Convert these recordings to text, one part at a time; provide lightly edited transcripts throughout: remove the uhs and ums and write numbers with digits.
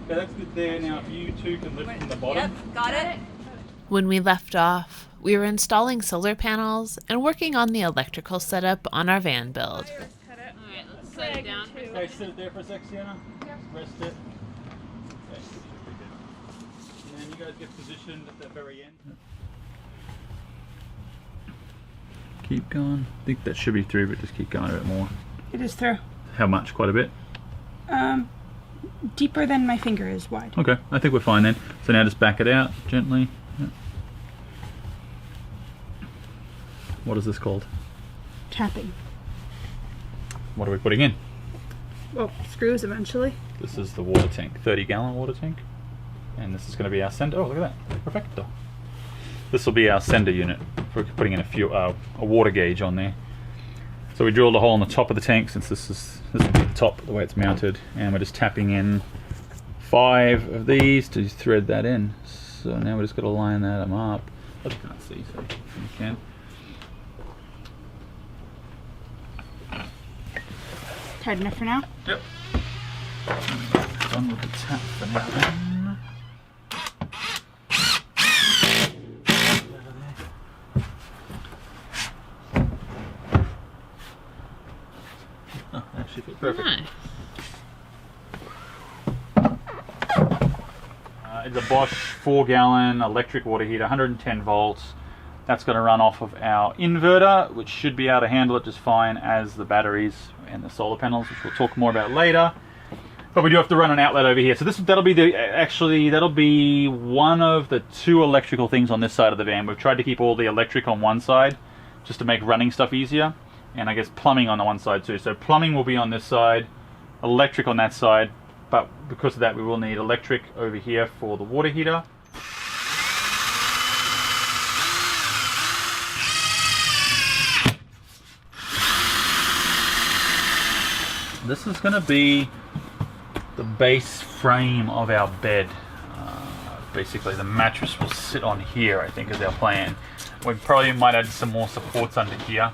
Okay, that's good there. Now if you two can lift from the bottom. Yep, got it. When we left off, we were installing solar panels and working on the electrical setup on our van build. Alright, let's set it down. Okay, sit it there for a sec, Sienna. Yep. Rest it. Okay, should be good. And then you guys get positioned at the very end. Keep going. I think that should be through, but just keep going a bit more. It is through. How much? Quite a bit? Deeper than my finger is wide. Okay, I think we're fine then. So now just back it out gently. Yep. What is this called? Tapping. What are we putting in? Well, screws eventually. This is the water tank, 30-gallon water tank. And this is going to be our sender. Oh, look at that. Perfecto. This will be our sender unit for putting in a water gauge on there. So we drilled a hole in the top of the tank, since this will be the top, the way it's mounted, and we're just tapping in 5 of these to thread that in. So now we just got to line that up. I can't see, so you can. Tight enough for now? Yep. Done with the tap for now then. Oh, actually fit perfect. Nice. It's a Bosch 4-gallon electric water heater, 110 volts. That's going to run off of our inverter, which should be able to handle it just fine as the batteries and the solar panels, which we'll talk more about later. But we do have to run an outlet over here. So that'll be one of the 2 electrical things on this side of the van. We've tried to keep all the electric on one side just to make running stuff easier, and I guess plumbing on the one side too. So plumbing will be on this side, electric on that side, but because of that we will need electric over here for the water heater. This is going to be the base frame of our bed. Basically the mattress will sit on here, I think, is our plan. We probably might add some more supports under here,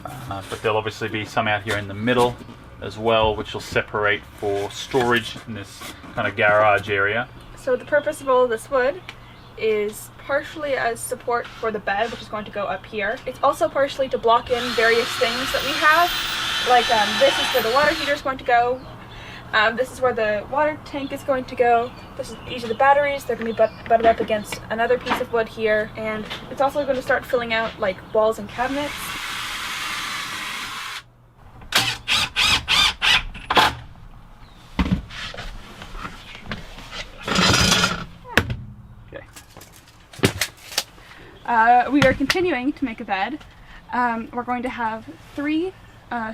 but there'll obviously be some out here in the middle as well, which will separate for storage in this kind of garage area. So the purpose of all of this wood is partially as support for the bed, which is going to go up here. It's also partially to block in various things that we have. Like this is where the water heater is going to go. This is where the water tank is going to go. These are the batteries. They're going to be butted up against another piece of wood here. And it's also going to start filling out like walls and cabinets. Okay. We are continuing to make a bed. We're going to have 3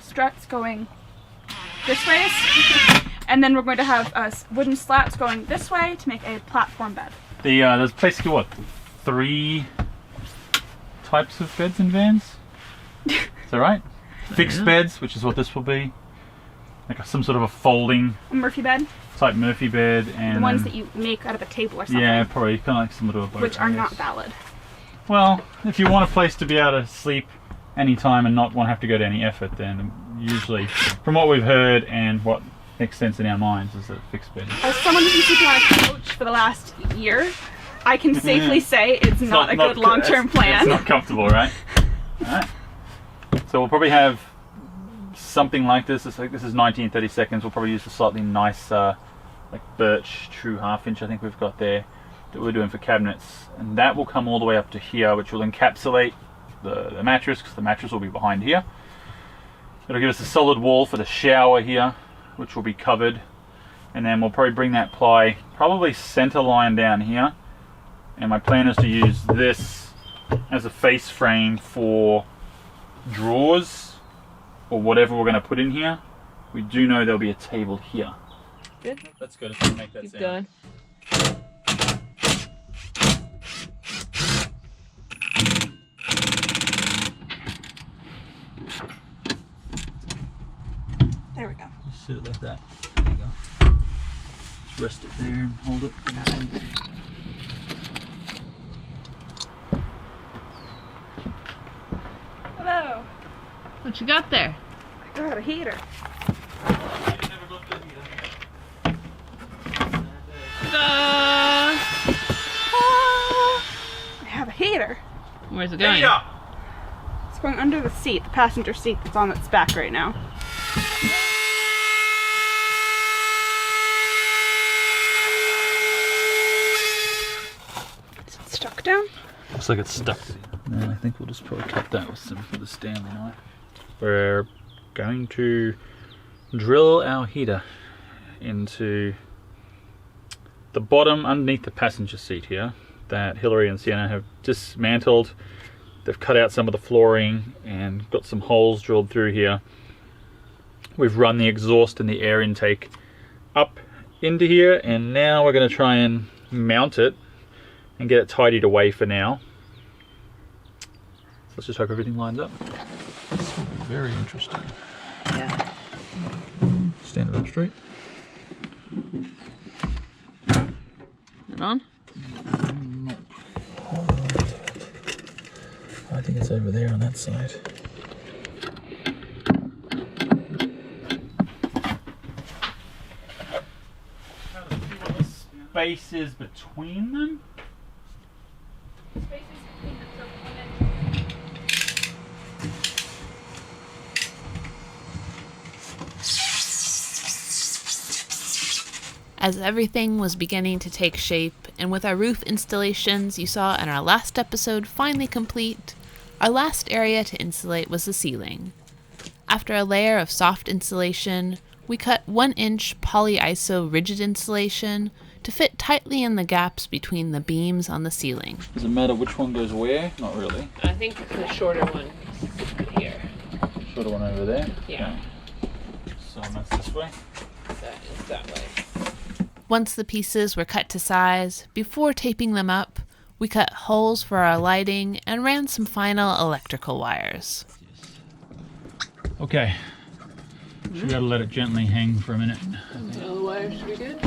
struts going this way, and then we're going to have wooden slats going this way to make a platform bed. There's basically what, 3 types of beds in vans? Is that right? Fixed beds, which is what this will be, like some sort of a folding Murphy bed. Type Murphy bed, and the ones that you make out of a table or something. Yeah, probably kind of like similar to a boat, which are not valid. Well, if you want a place to be able to sleep anytime and not want to have to go to any effort, then usually, from what we've heard and what makes sense in our minds, is a fixed bed. As someone who's been sleeping on a couch for the last year, I can safely say it's not a good long-term plan. It's not comfortable, right? Alright. So we'll probably have something like this. This is 19-30 seconds. We'll probably use a slightly nice, like birch true 1/2 inch I think we've got there that we're doing for cabinets. And that will come all the way up to here, which will encapsulate the mattress, because the mattress will be behind here. It'll give us a solid wall for the shower here, which will be covered, and then we'll probably bring that ply probably center line down here, and my plan is to use this as a face frame for drawers or whatever we're going to put in here. We do know there'll be a table here. Good. That's good. Let's make that Keep sound. going. There we go. Just sit it like that. There you go. Just rest it there and hold it. Hello. What you got there? I got a heater. radiator. Where's it going? It's going under the seat, the passenger seat that's on its back right now. Is it stuck down? Looks like it's stuck. Yeah, I think we'll just probably cut that with a Stanley knife. We're going to drill our heater into the bottom underneath the passenger seat here that Hillary and Sienna have dismantled. They've cut out some of the flooring and got some holes drilled through here. We've run the exhaust and the air intake up into here, and now we're going to try and mount it and get it tidied away for now. Let's just hope everything lines up. This will be very interesting. Yeah. Stand it up straight. It on? I think it's over there on that side. Spaces between them. As everything was beginning to take shape, and with our roof installations you saw in our last episode finally complete, our last area to insulate was the ceiling. After a layer of soft insulation, we cut 1-inch polyiso rigid insulation to fit tightly in the gaps between the beams on the ceiling. Does it matter which one goes where? Not really. I think the shorter one is here. Shorter one over there? Yeah. Okay. So that's this way. That is that way. Once the pieces were cut to size, before taping them up, we cut holes for our lighting and ran some final electrical wires. Okay. Should be able to let it gently hang for a minute. All the wires should be good?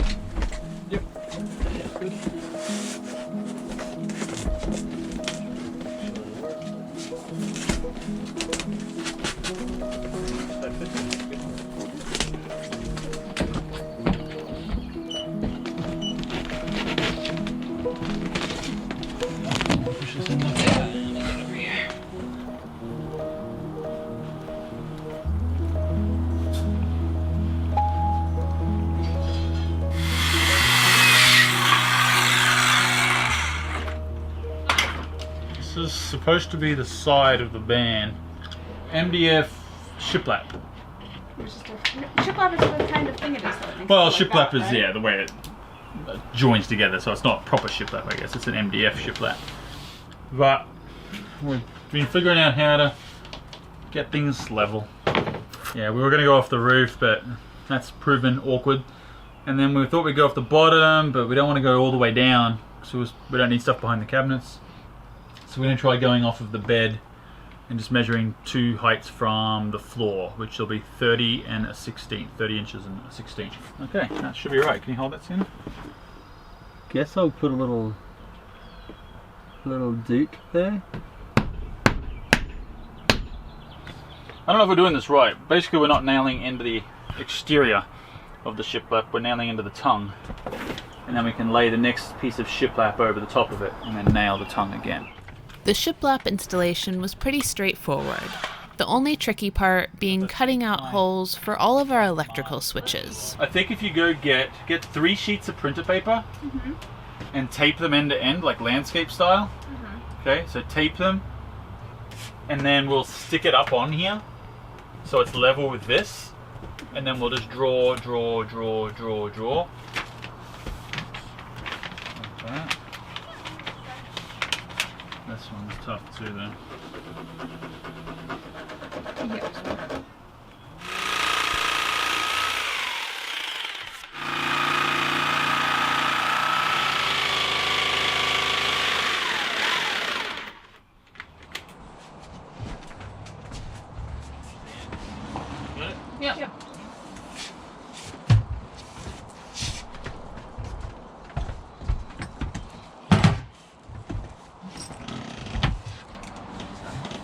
Yep. Good. Push this in there. Over here. This is supposed to be the side of the van. MDF shiplap. Shiplap is the kind of thing it is, though. Well, shiplap is, yeah, the way it joins together, so it's not proper shiplap, I guess. It's an MDF shiplap. But we've been figuring out how to get things level. Yeah, we were going to go off the roof, but that's proven awkward. And then we thought we'd go off the bottom, but we don't want to go all the way down, because we don't need stuff behind the cabinets. So we're going to try going off of the bed and just measuring two heights from the floor, which will be 30 and a 16th, 30 inches and a 16th. Okay, that should be right. Can you hold that, Sienna? Guess I'll put a little deke there. I don't know if we're doing this right. Basically, we're not nailing into the exterior of the shiplap, we're nailing into the tongue. And then we can lay the next piece of shiplap over the top of it and then nail the tongue again. The shiplap installation was pretty straightforward, the only tricky part being cutting out holes for all of our electrical switches. I think if you go get 3 sheets of printer paper and tape them end to end, like landscape style. Okay, so tape them, and then we'll stick it up on here so it's level with this, and then we'll just draw. Like that. This one's tough too, though. Yep.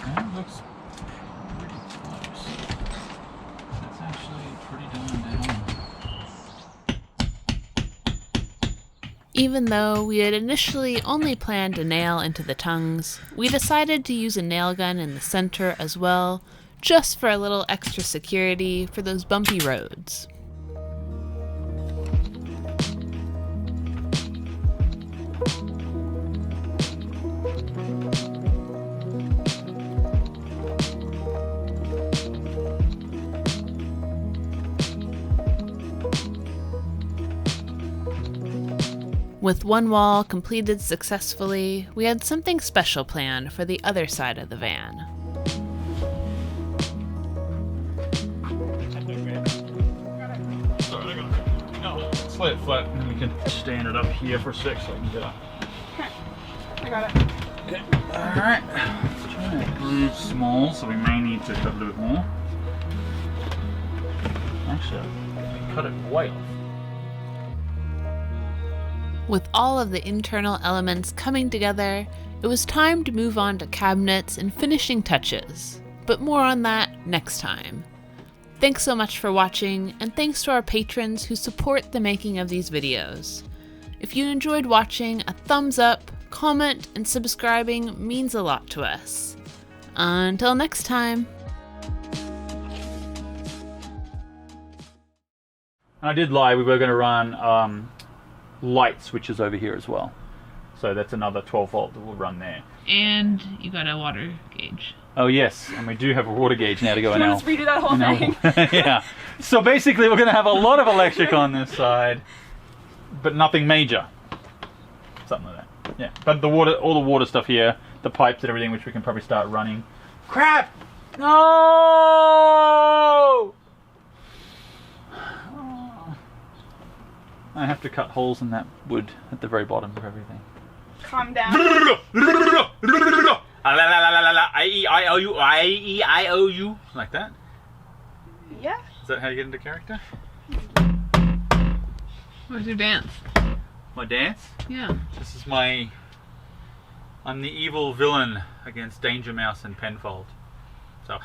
Okay, looks pretty close. Even though we had initially only planned a nail into the tongues, we decided to use a nail gun in the center as well, just for a little extra security for those bumpy roads. With one wall completed successfully, we had something special planned for the other side of the van. Let's lay it flat and then we can stand it up here for a sec so I can get up. I got it. Okay. Alright. Let's try and glue small, so we may need to cut a little bit more. Actually, we cut it way off. With all of the internal elements coming together, it was time to move on to cabinets and finishing touches. But more on that next time. Thanks so much for watching, and thanks to our patrons who support the making of these videos. If you enjoyed watching, a thumbs up, comment, and subscribing means a lot to us. Until next time. I did lie, we were going to run light switches over here as well. So that's another 12 volt that will run there. And you got a water gauge. Oh yes, and we do have a water gauge now to go in You our... want us to redo that whole thing? Yeah. So basically we're going to have a lot of electric on this side, but nothing major. Something like that. Yeah. But the water, all the water stuff here, the pipes and everything, which we can probably start running. Crap! No! I have to cut holes in that wood at the very bottom of everything. Calm down. I-E-I-O-U. Like that? Yeah. Is that how you get into character? Where's your dance? My dance? Yeah. This is my... I'm the evil villain against Danger Mouse and Penfold. So...